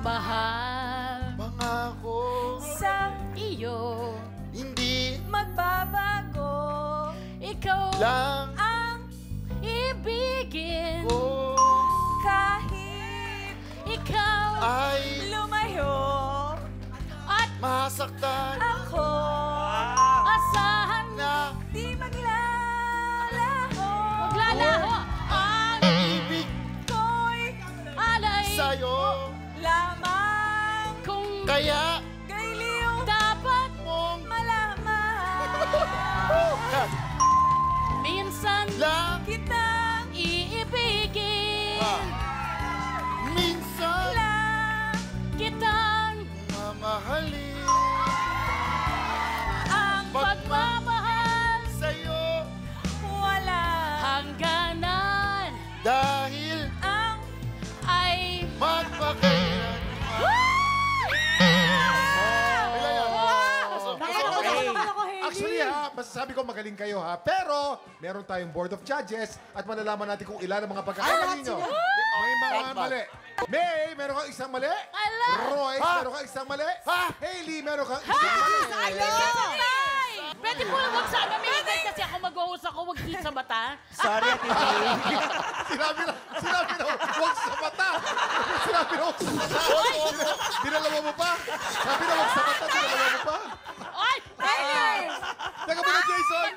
Mahal Pangako Sa iyo, hindi magbabago. ikaw lang ang ibigin. ko Kahit Ikaw ay lumayo at masaktan ako, asahan na di maglalaho. maglalaho ang ibig Ko'y alay sa'yo. lamang kung Kaya gayliw dapat mong malaman. minsan lang Kitang iibigin. minsan lang Kitang mamahalin ang pagmamahal sa'yo wala. hangganan dahil Ang ay magpakailan. Actually ha, masasabi ko magaling kayo ha. Pero, meron tayong board of judges at malalaman natin kung ilan ang mga pagkakamali nyo. May mga mali. May, meron kang isang mali. Ala! Royce, Ha? meron kang isang mali. Ha? Hailey, meron kang isang mali. Ay! Pwede po lang wag sana minigay kasi ako mag-uus ako, wag hit sa mata. Sorry, Ate May. Sinabi na, huwag sa mata. Sinabi na, huwag sa mata. Dinalawa mo pa. Sabi na, huwag sa mata, dinalawa mo pa. Ay! Ay! Teka muna, Jason.